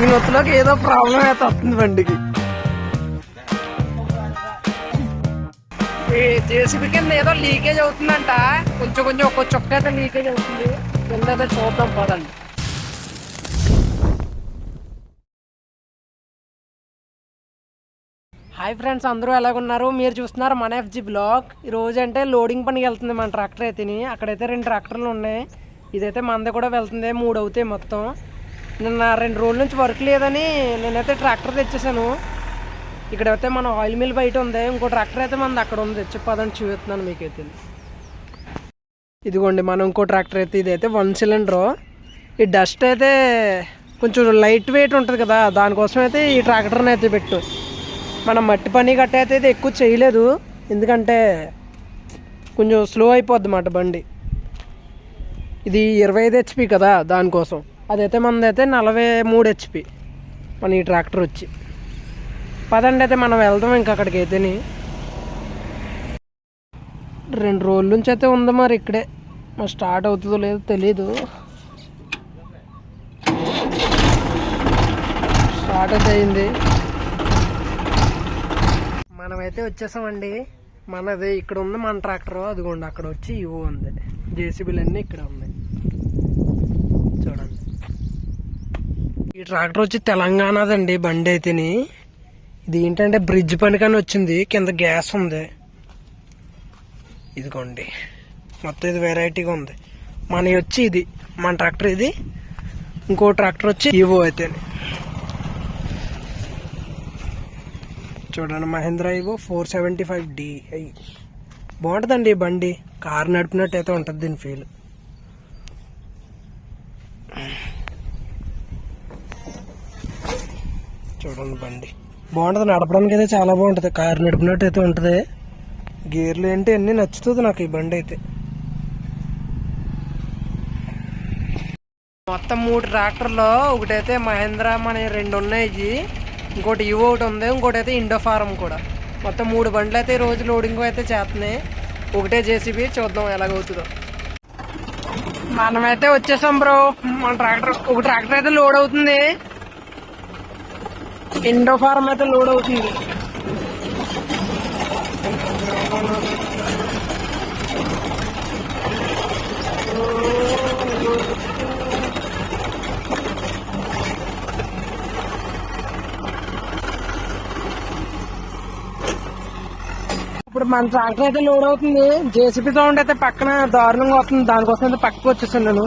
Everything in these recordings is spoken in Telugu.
ఈ నొత్తులోకి ఏదో ప్రాబ్లం అయితే వస్తుంది బండికి. ఈ జేసీబీ కింద ఏదో లీకేజ్ అవుతుందంట, కొంచెం కొంచెం ఒక్క చుక్క అయితే లీకేజ్ అవుతుంది. కింద అయితే చూద్దాం పదండి. హాయ్ ఫ్రెండ్స్, అందరూ ఎలాగున్నారు? మీరు చూస్తున్నారు మన ఎఫ్జీ బ్లాగ్. ఈరోజు అంటే లోడింగ్ పనికి వెళ్తుంది మన ట్రాక్టర్ అయితేని. అక్కడైతే 2 ట్రాక్టర్లు ఉన్నాయి, ఇదైతే మనది కూడా వెళ్తుంది. 3 అవుతాయి మొత్తం. నిన్న 2 రోజుల నుంచి వర్క్ లేదని నేనైతే ట్రాక్టర్ తెచ్చేసాను. ఇక్కడైతే మన ఆయిల్ మిల్ బయట ఉంది, ఇంకో ట్రాక్టర్ అయితే మనది అక్కడ ఉంది. చెప్పదని చూస్తున్నాను మీకైతే. ఇదిగోండి మనం ఇంకో ట్రాక్టర్ అయితే, ఇదైతే 1 సిలిండరు. ఈ డస్ట్ అయితే కొంచెం లైట్ వెయిట్ ఉంటుంది కదా, దానికోసం అయితే ఈ ట్రాక్టర్ని అయితే పెట్టు. మనం మట్టి పని గట్ట అయితే ఎక్కువ చేయలేదు, ఎందుకంటే కొంచెం స్లో అయిపోద్ది అన్నమాట బండి. ఇది 25 HP కదా, దానికోసం. అదైతే మనదైతే 43 HP మన ఈ ట్రాక్టర్ వచ్చి. పదండి అయితే మనం వెళ్దాం ఇంకా అక్కడికి అయితేని. 2 రోజుల నుంచి అయితే ఉంది, మరి ఇక్కడే మరి స్టార్ట్ అవుతుందో లేదో తెలీదు. స్టార్ట్ అయితే అయింది. మనమైతే వచ్చేసామండి. మనది ఇక్కడ ఉంది మన ట్రాక్టర్, అదిగోండి అక్కడ వచ్చి ఇవో ఉంది. జేసీబీలు అన్నీ ఇక్కడ ఉన్నాయి చూడండి. ఈ ట్రాక్టర్ వచ్చి తెలంగాణదండి బండి అయితేని. ఇది ఏంటంటే బ్రిడ్జ్ పనికని వచ్చింది, కింద గ్యాస్ ఉంది. ఇదిగోండి మొత్తం ఇది వెరైటీగా ఉంది. మనవి వచ్చి ఇది మన ట్రాక్టర్, ఇది ఇంకో ట్రాక్టర్ వచ్చి ఇవో అయితేని. చూడండి మహేంద్ర ఇవో 475DI. బాగుంటుందండి ఈ బండి, కారు నడిపినట్టు అయితే ఉంటుంది దీని ఫీల్. చూడండి బండి బాగుంటుంది, నడపడానికి అయితే చాలా బాగుంటుంది, కారు నడిపినట్టు అయితే ఉంటుంది. గేర్లు ఏంటి అన్నీ నచ్చుతుంది నాకు ఈ బండి అయితే. మొత్తం 3 ట్రాక్టర్లో ఒకటైతే మహేంద్ర మన 2 ఉన్నాయి, ఇంకోటి ఇవో ఒకటి ఉంది, ఇంకోటి అయితే ఇండో ఫారం కూడా. మొత్తం 3 బండ్లు అయితే ఈ రోజు లోడింగ్ అయితే చేస్తున్నాయి. ఒకటే జేసీబీ, చూద్దాం ఎలాగవుతుందో. మనమైతే వచ్చేసాం బ్రో. మన ట్రాక్టర్ ఒక ట్రాక్టర్ అయితే లోడ్ అవుతుంది, ఇండో ఫారం అయితే లోడ్ అవుతుంది. ఇప్పుడు మన ట్రాక్టర్ అయితే లోడ్ అవుతుంది. జేసీబీ సౌండ్ అయితే పక్కన దారుణంగా వస్తుంది, దానికోసం అయితే పక్కకు వచ్చేసాను నేను.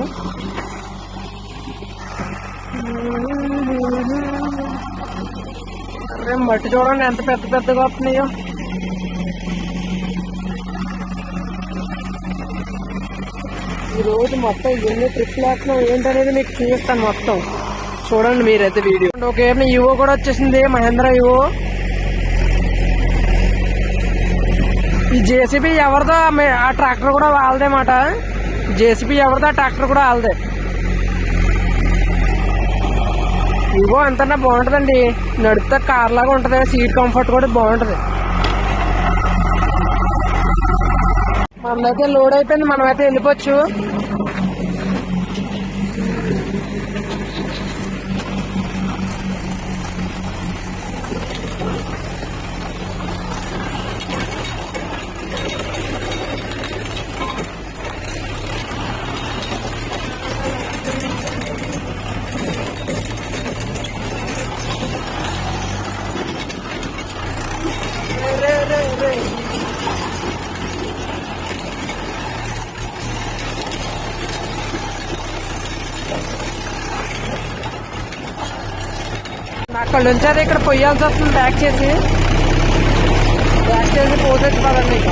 మట్టి చూడండి ఎంత పెద్ద పెద్దగా వస్తున్నాయో. ఈరోజు మొత్తం ఎన్ని ట్రిప్లు వేస్తున్నాం ఏంటనేది మీకు చూపిస్తాను మొత్తం. చూడండి మీరైతే వీడియో. ఓకే, ఇవో కూడా వచ్చేసింది, మహేంద్ర ఇవో. ఈ జేసీబీ ఎవరిదో ఆ ట్రాక్టర్ కూడా వాళ్ళదే మాట. జేసీబీ ఎవరిదో ఆ ట్రాక్టర్ కూడా వాళ్ళదే. ఇవో అంతన్నా బాగుంటుందండి, నడిపితే కార్ లాగా ఉంటుంది, సీట్ కంఫర్ట్ కూడా బాగుంటుంది. మనమైతే లోడ్ అయిపోయింది, మనమైతే వెళ్ళిపోవచ్చు. అక్కడ నుంచి అది ఇక్కడ పొయ్యాల్సి వస్తుంది, బ్యాక్ చేసి పోసేసి పదండి. ఇక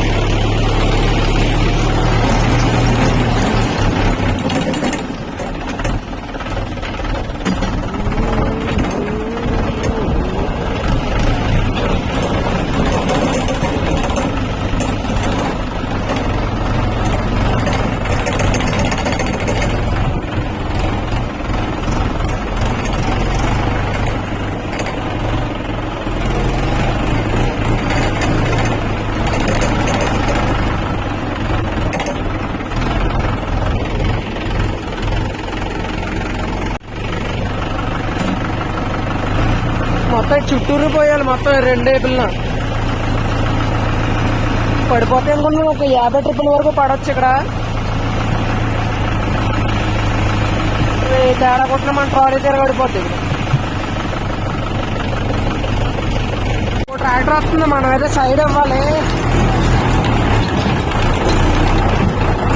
మొత్తం చుట్టూరు పోయాలి మొత్తం 2 వైపులన. పడిపోతే అనుకున్నాను ఒక 50 ట్రిప్పుల వరకు పడవచ్చు ఇక్కడ. తేడా కొట్టిన మన ట్రాలీ తిరగడిపోతుంది. ట్రాక్టర్ వస్తుంది, మనం అయితే సైడ్ ఇవ్వాలి.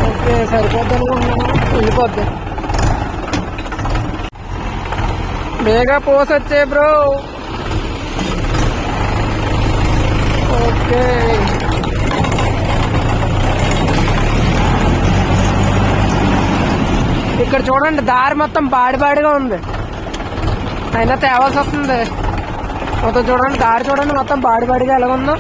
ఓకే సరిపోద్ది అనుకుంటున్నాను, వెళ్ళిపోద్ది. బేగా పోసొచ్చే బ్రో. ఓకే ఇక్కడ చూడండి దారి మొత్తం బాడిబాడిగా ఉంది, అయినా తేవాల్సి వస్తుంది మొత్తం. చూడండి దారి చూడండి మొత్తం బాడిబాడిగా ఎలాగుందో.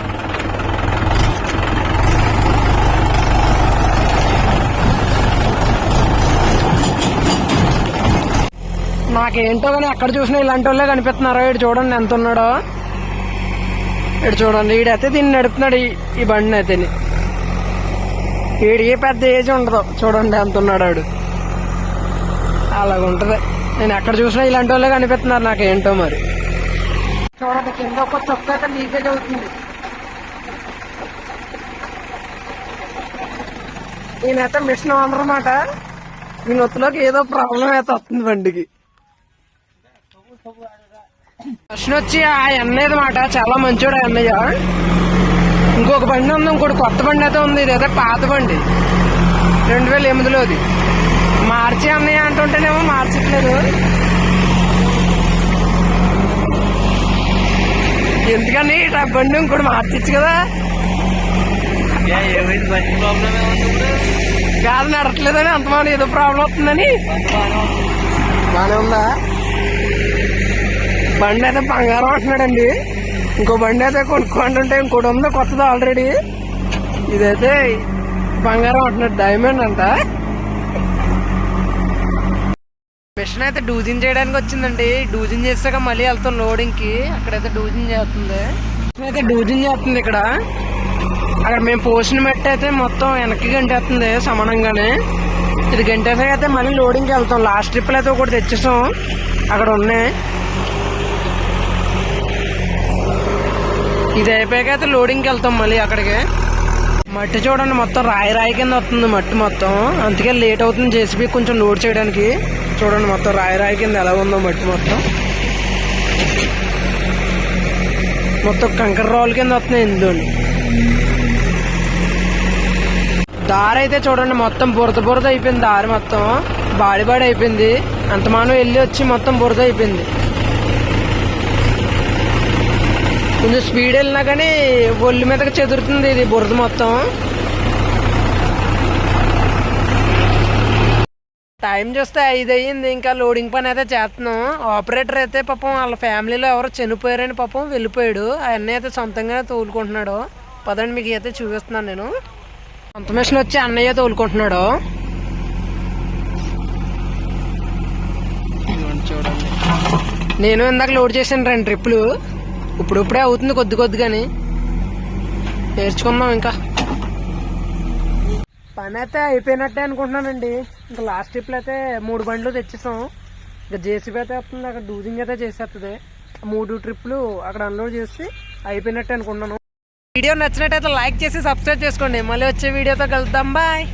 నాకేంటో కానీ ఎక్కడ చూసినా ఇలాంటి వాళ్ళే కనిపిస్తున్నారు. ఇటు చూడండి ఎంత ఉన్నాడో, ఇటు చూడండి. ఈడైతే దీన్ని నడుపుతున్నాడు ఈ బండిని అయితే. ఈడికి పెద్ద ఏజ్ ఉండదు, చూడండి ఎంత ఉన్నాడు ఆడు. అలాగుంటది. నేను ఎక్కడ చూసినా ఇలాంటి వాళ్ళే కనిపిస్తున్నారు నాకేంటో మరి. చూడండి కింద ఒక చొక్క అయితే లీకేజ్ అవుతుంది. ఈయనైతే మిషన్ ఓనర్ అన్నమాట. ఈ నొత్తులోకి ఏదో ప్రాబ్లం అయితే వస్తుంది బండికి. ఫస్ట్ వచ్చి ఆ అన్నయ్యది మాట, చాలా మంచోడు ఆ అన్నయ్య. ఇంకొక బండి ఉంది, ఇంకోటి కొత్త బండి అయితే ఉంది. ఇదైతే పాత బండి 2008లోది. మార్చి అన్నయ్య అంటుంటేనేమో మార్చట్లేదు. ఎందుకని బండి ఇంకోటి మార్చచ్చు కదా. కాదు నడట్లేదని అంతమానం ఏదో ప్రాబ్లం వస్తుందని. బానే ఉందా బండి అయితే? బంగారం అంటున్నాడండి. ఇంకో బండి అయితే కొనుక్కోండి, ఇంకోటి ఉందో కొత్తది ఆల్రెడీ. ఇదైతే బంగారం అంటున్నాడు, డైమండ్ అంట. మిషన్ అయితే డూజింగ్ చేయడానికి వచ్చిందండి. డూజింగ్ చేసాక మళ్ళీ వెళ్తాం లోడింగ్ కి. అక్కడైతే డూజింగ్ చేస్తుంది, అయితే డూజింగ్ చేస్తుంది ఇక్కడ. అక్కడ మేము పోసిన మట్టి అయితే మొత్తం వెనక్కి గంటేస్తుంది సమానంగానే. ఇది గంటేసాక అయితే మళ్ళీ లోడింగ్కి వెళ్తాం. లాస్ట్ ట్రిప్లు అయితే ఒకటి తెచ్చేసాం, అక్కడ ఉన్నాయి. ఇది అయిపోయాక అయితే లోడింగ్కి వెళ్తాం మళ్ళీ అక్కడికి. మట్టి చూడండి మొత్తం రాయి రాయి కింద వస్తుంది మట్టి మొత్తం, అందుకే లేట్ అవుతుంది జేసీబీ కొంచెం లోడ్ చేయడానికి. చూడండి మొత్తం రాయి రాయి కింద ఎలా ఉందో మట్టి మొత్తం. మొత్తం కంకర రాళ్ళ కింద వస్తున్నాయి ఇందులోని. దారి అయితే చూడండి మొత్తం బురద బురద అయిపోయింది. దారి మొత్తం బాడి అయిపోయింది. అంతమానం వెళ్ళి వచ్చి మొత్తం బురద అయిపోయింది. కొంచెం స్పీడ్ వెళ్ళినా కానీ ఒళ్ళు మీదకి చెదురుతుంది ఇది బురద మొత్తం. టైం చూస్తే 5 అయ్యింది. ఇంకా లోడింగ్ పని అయితే చేస్తున్నాం. ఆపరేటర్ అయితే పాపం వాళ్ళ ఫ్యామిలీలో ఎవరో చనిపోయారని పాపం వెళ్ళిపోయాడు. అవన్నీ అయితే సొంతంగానే తోలుకుంటున్నాడు. పదండి మీకు అయితే చూపిస్తున్నాను నేను. సొంత మిషన్ వచ్చి అన్నయ్య తోలుకుంటున్నాడు. చూడండి నేను ఇందాక లోడ్ చేశాను 2 ట్రిప్పులు. ఇప్పుడే అవుతుంది కొద్ది కొద్దిగాని. నేర్చుకుందాం. ఇంకా పని అయితే అయిపోయినట్టే అనుకుంటున్నానండి. ఇంకా లాస్ట్ ట్రిప్లో అయితే 3 బండ్లు తెచ్చేసాం. ఇంకా జేసీబీ అయితే వస్తుంది, అక్కడ డూజింగ్ అయితే చేసేస్తుంది. 3 ట్రిప్లు అక్కడ అన్లోడ్ చేసి అయిపోయినట్టే అనుకుంటున్నాను. వీడియో నచ్చినట్టయితే లైక్ చేసి సబ్స్క్రైబ్ చేసుకోండి. మళ్ళీ వచ్చే వీడియోతో కలుద్దాం. బాయ్.